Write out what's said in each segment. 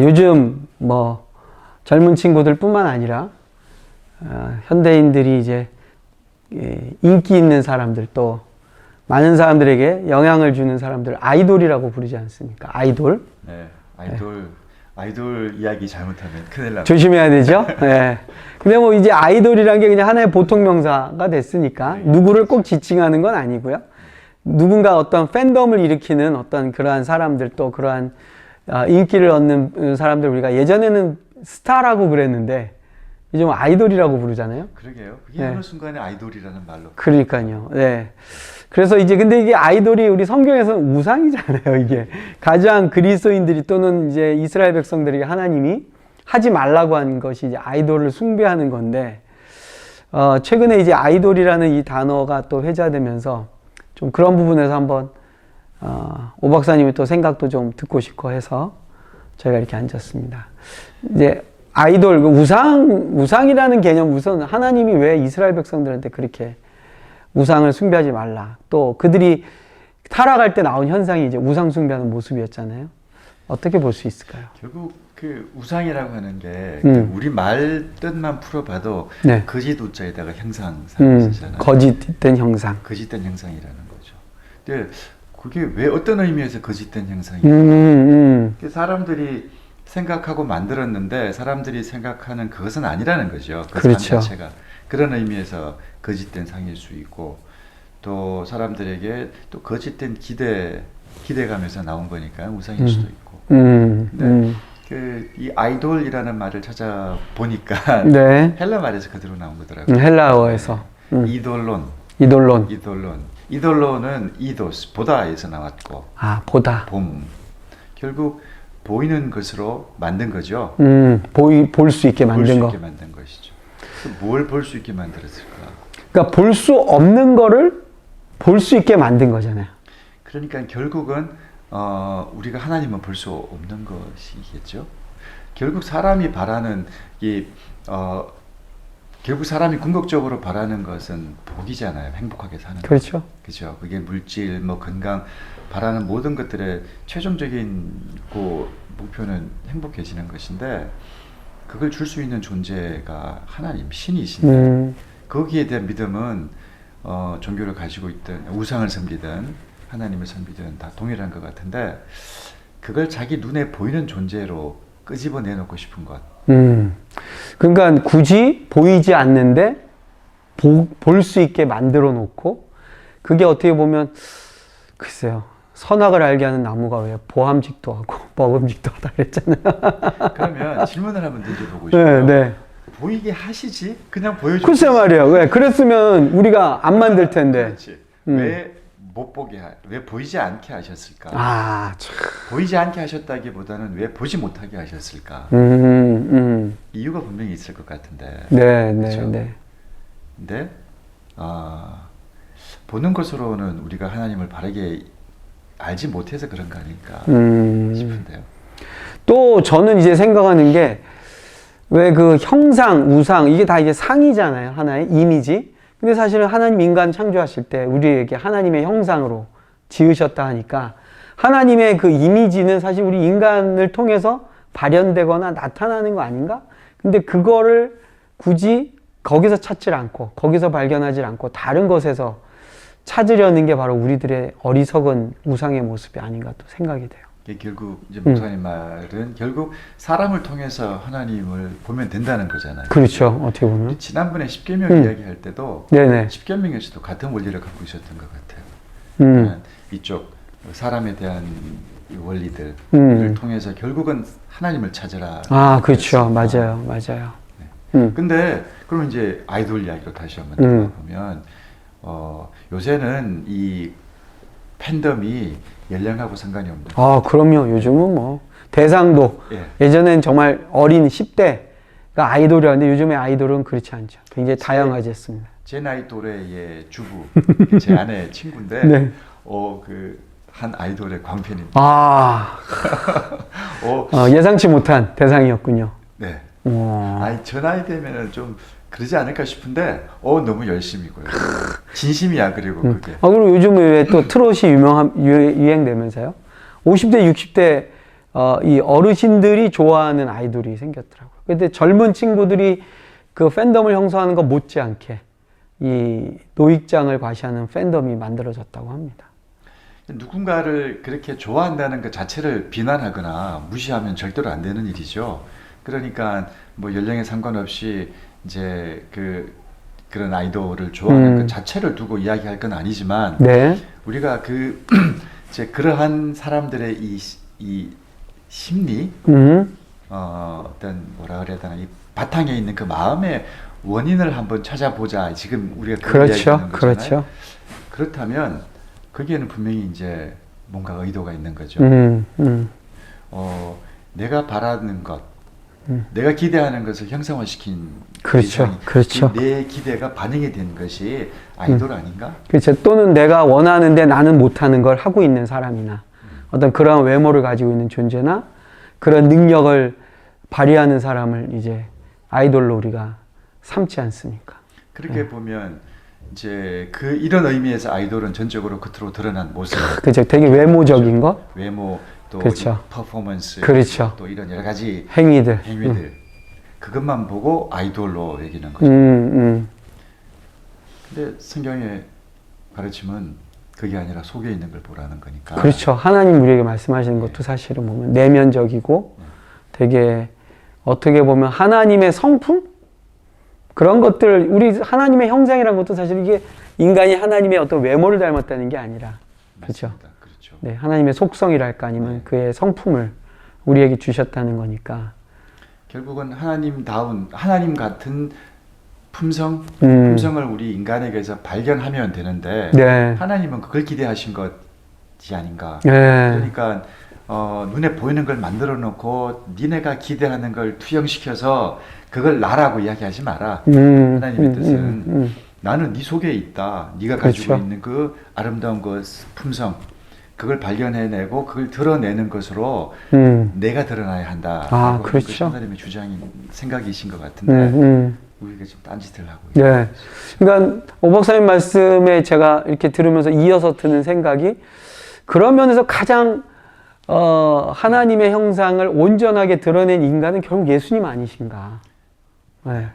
요즘 뭐 젊은 친구들뿐만 아니라 현대인들이 이제 인기 있는 사람들 또 많은 사람들에게 영향을 주는 사람들 아이돌이라고 부르지 않습니까? 아이돌. 네, 아이돌 이야기 잘못하면 큰일 납니다. 조심해야 되죠. 네. 근데 뭐 이제 아이돌이란 게 그냥 하나의 보통 명사가 됐으니까 누구를 꼭 지칭하는 건 아니고요. 누군가 어떤 팬덤을 일으키는 어떤 그러한 사람들 또 그러한 인기를 얻는 사람들 우리가 예전에는 스타라고 그랬는데 요즘 아이돌이라고 부르잖아요. 그러게요. 그게 어느 순간에 아이돌이라는 말로. 그러니까요. 네. 그래서 이제 근데 이게 아이돌이 우리 성경에서는 우상이잖아요. 이게 가장 그리스도인들이 또는 이제 이스라엘 백성들에게 하나님이 하지 말라고 한 것이 이제 아이돌을 숭배하는 건데 최근에 이제 아이돌이라는 이 단어가 또 회자되면서 좀 그런 부분에서 한번 오 박사님의 또 생각도 좀 듣고 싶고 해서 저희가 이렇게 앉았습니다. 이제 아이돌, 우상이라는 개념 우선 하나님이 왜 이스라엘 백성들한테 그렇게 우상을 숭배하지 말라. 또 그들이 타락할 때 나온 현상이 이제 우상 숭배하는 모습이었잖아요. 어떻게 볼 수 있을까요? 결국 그 우상이라고 하는 게 우리 말 뜻만 풀어봐도 네. 거짓 우자에다가 형상상을 쓰잖아요. 거짓된 형상. 거짓된 형상이라는 거죠. 근데 그게 왜 어떤 의미에서 거짓된 형상일까? 사람들이 생각하고 만들었는데 사람들이 생각하는 그것은 아니라는 거죠. 그 그렇죠. 상 자체가. 그런 의미에서 거짓된 상일 수 있고 또 사람들에게 또 거짓된 기대감에서 나온 거니까 우상일 수도 있고. 근데 이 아이돌이라는 말을 찾아보니까 네. 헬라 말에서 그대로 나온 거더라고요. 헬라어에서. 이돌론은 이도스, 보다에서 나왔고. 보다. 봄. 결국 보이는 것으로 만든 거죠. 볼 수 있게 만든 거. 볼 수 있게 만든 것이죠. 뭘 볼 수 있게 만들었을까? 그러니까 볼 수 없는 거를 볼 수 있게 만든 거잖아요. 그러니까 결국은 우리가 하나님은 볼 수 없는 것이겠죠. 결국 사람이 바라는 결국 사람이 궁극적으로 바라는 것은 복이잖아요. 행복하게 사는 것. 그렇죠. 그렇죠. 그게 물질, 건강, 바라는 모든 것들의 최종적인 목표는 행복해지는 것인데 그걸 줄 수 있는 존재가 하나님, 신이신데 거기에 대한 믿음은 종교를 가지고 있든 우상을 섬기든 하나님을 섬기든 다 동일한 것 같은데 그걸 자기 눈에 보이는 존재로 끄집어내놓고 싶은 것. 그러니까 굳이 보이지 않는데 볼 수 있게 만들어 놓고 그게 어떻게 보면 글쎄요. 선악을 알게 하는 나무가 왜 보암직도 하고 먹음직도 하다 그랬잖아요. 그러면 질문을 한번 던져보고 싶어요. 네. 보이게 하시지? 그냥 보여주세요. 글쎄 말이에요. 왜 그랬으면 우리가 안 만들 텐데. 그렇지. 왜 못 보게 왜 보이지 않게 하셨을까? 참. 보이지 않게 하셨다기보다는 왜 보지 못하게 하셨을까? 이유가 분명히 있을 것 같은데. 네. 근데 보는 것으로는 우리가 하나님을 바르게 알지 못해서 그런 거 아닐까 싶은데요. 또 저는 이제 생각하는 게 왜 그 형상, 우상 이게 다 이제 상이잖아요. 하나의 이미지. 근데 사실은 하나님 인간 창조하실 때 우리에게 하나님의 형상으로 지으셨다 하니까 하나님의 그 이미지는 사실 우리 인간을 통해서 발현되거나 나타나는 거 아닌가? 근데 그거를 굳이 거기서 찾질 않고 거기서 발견하지 않고 다른 것에서 찾으려는 게 바로 우리들의 어리석은 우상의 모습이 아닌가 또 생각이 돼요. 결국 이제 목사님 말은 결국 사람을 통해서 하나님을 보면 된다는 거잖아요. 그렇죠. 어떻게 보면. 지난번에 십계명 이야기할 때도 십계명에서도 같은 원리를 갖고 있었던 것 같아요. 이쪽 사람에 대한 원리들을 통해서 결국은 하나님을 찾으라. 그렇죠. 맞아요. 근데 그러면 이제 아이돌 이야기로 다시 한번 들어보면 요새는 이 팬덤이 연령하고 상관이 없는. 그럼요. 요즘은 뭐 대상도 예전엔 정말 어린 10대가 아이돌이었는데 요즘의 아이돌은 그렇지 않죠. 굉장히 다양해졌습니다. 제 나이 또래의 주부, 제 아내 친구인데 한 아이돌의 광팬입니다. 예상치 못한 대상이었군요. 네. 저 나이 되면은 좀 그러지 않을까 싶은데 너무 열심이고요. 진심이야. 그리고 그게. 그리고 요즘에 왜 또 트롯이 유행되면서요. 50대, 60대 이 어르신들이 좋아하는 아이돌이 생겼더라고요. 근데 젊은 친구들이 그 팬덤을 형성하는 것 못지않게 이 노익장을 과시하는 팬덤이 만들어졌다고 합니다. 누군가를 그렇게 좋아한다는 것 자체를 비난하거나 무시하면 절대로 안 되는 일이죠. 그러니까 뭐 연령에 상관없이 이제 그런 아이돌을 좋아하는 것 자체를 두고 이야기할 건 아니지만 네. 우리가 이제 그러한 사람들의 이 심리, 어떤 뭐라 그래야 되나, 이 바탕에 있는 그 마음의 원인을 한번 찾아보자. 지금 우리가 그런 이야기하는 거잖아요. 그렇죠. 그렇다면 거기에는 분명히 이제 뭔가 의도가 있는 거죠. 내가 바라는 것, 내가 기대하는 것을 형상화시킨 그렇죠. 그렇죠. 내 기대가 반영이 된 것이 아이돌 아닌가? 그렇죠. 또는 내가 원하는데 나는 못하는 걸 하고 있는 사람이나 어떤 그러한 외모를 가지고 있는 존재나 그런 능력을 발휘하는 사람을 이제 아이돌로 우리가 삼지 않습니까? 그렇게 보면 이제 이런 의미에서 아이돌은 전적으로 겉으로 드러난 모습, 그렇죠. 되게 외모적인 것, 외모, 또 그렇죠. 퍼포먼스, 그렇죠. 또 이런 여러 가지 행위들, 그것만 보고 아이돌로 여기는 거죠. 근데 성경의 가르침은 그게 아니라 속에 있는 걸 보라는 거니까. 그렇죠. 하나님 우리에게 말씀하시는 것도 사실은 보면 내면적이고 되게 어떻게 보면 하나님의 성품? 그런 것들, 우리 하나님의 형상이라는 것도 사실 이게 인간이 하나님의 어떤 외모를 닮았다는 게 아니라, 그렇죠? 그렇죠. 네, 하나님의 속성이랄까 아니면 그의 성품을 우리에게 주셨다는 거니까. 결국은 하나님다운, 하나님 같은 품성을 우리 인간에게서 발견하면 되는데, 네. 하나님은 그걸 기대하신 것이 아닌가. 네. 그러니까 눈에 보이는 걸 만들어 놓고 니네가 기대하는 걸 투영시켜서 그걸 나라고 이야기하지 마라. 하나님의 뜻은 나는 네 속에 있다. 네가 가지고 그렇죠. 있는 그 아름다운 그 품성, 그걸 발견해내고 그걸 드러내는 것으로 내가 드러나야 한다. 아, 그렇죠. 하나님의 주장인 생각이신 것 같은데 우리가 지금 딴짓을 하고 있는 네. 그러니까 오 박사님 말씀에 제가 이렇게 들으면서 이어서 드는 생각이 그런 면에서 가장 하나님의 형상을 온전하게 드러낸 인간은 결국 예수님 아니신가. 네.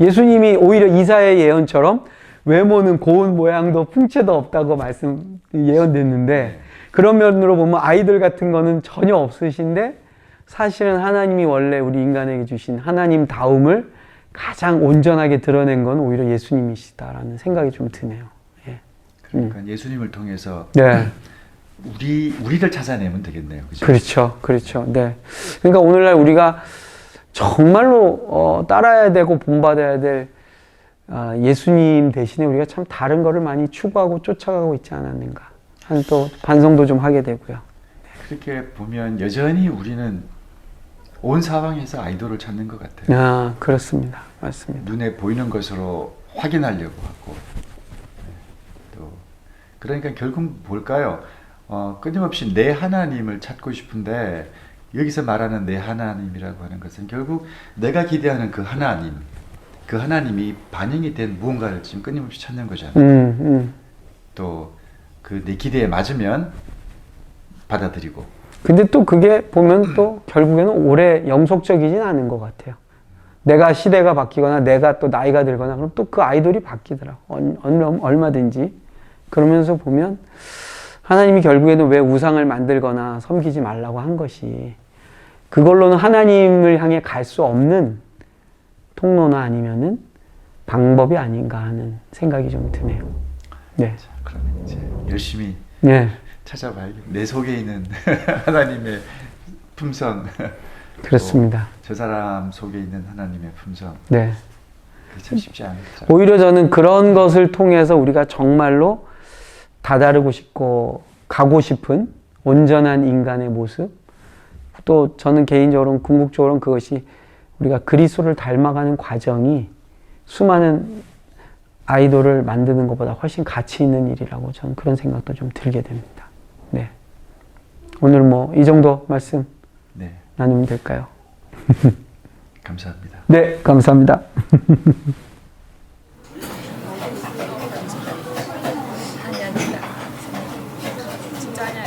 예수님이 오히려 이사야의 예언처럼 외모는 고운 모양도 풍채도 없다고 예언됐는데 그런 면으로 보면 아이들 같은 거는 전혀 없으신데 사실은 하나님이 원래 우리 인간에게 주신 하나님다움을 가장 온전하게 드러낸 건 오히려 예수님이시다라는 생각이 좀 드네요. 예. 그러니까 예수님을 통해서 네. 우리를 찾아내면 되겠네요. 그죠? 그렇죠. 그렇죠. 네. 그러니까 오늘날 우리가 정말로 따라야 되고 본받아야 될 예수님 대신에 우리가 참 다른 거를 많이 추구하고 쫓아가고 있지 않았는가 하는 또 반성도 좀 하게 되고요. 그렇게 보면 여전히 우리는 온 사방에서 아이돌을 찾는 것 같아요. 아, 그렇습니다. 맞습니다. 눈에 보이는 것으로 확인하려고 하고 또 그러니까 결국 뭘까요? 끊임없이 내 하나님을 찾고 싶은데 여기서 말하는 내 하나님이라고 하는 것은 결국 내가 기대하는 그 하나님이 반영이 된 무언가를 지금 끊임없이 찾는 거잖아요. 또 그 내 기대에 맞으면 받아들이고. 근데 또 그게 보면 또 결국에는 오래 영속적이진 않은 것 같아요. 내가 시대가 바뀌거나 내가 또 나이가 들거나 그럼 또 그 아이돌이 바뀌더라고. 얼마든지. 그러면서 보면 하나님이 결국에는 왜 우상을 만들거나 섬기지 말라고 한 것이 그걸로는 하나님을 향해 갈 수 없는 통로나 아니면은 방법이 아닌가 하는 생각이 좀 드네요. 네. 자, 그러면 이제 열심히 네. 찾아봐야겠네. 내 속에 있는 하나님의 품성. 그렇습니다. 저 사람 속에 있는 하나님의 품성. 네. 그게 참 쉽지 않죠. 오히려 저는 그런 것을 통해서 우리가 정말로 다다르고 싶고 가고 싶은 온전한 인간의 모습 또 저는 개인적으로는 궁극적으로는 그것이 우리가 그리스도를 닮아가는 과정이 수많은 아이돌을 만드는 것보다 훨씬 가치 있는 일이라고 저는 그런 생각도 좀 들게 됩니다. 네. 오늘 뭐 이 정도 말씀 네. 나누면 될까요? 감사합니다. 네, 감사합니다. 아니야, 진짜 아니야.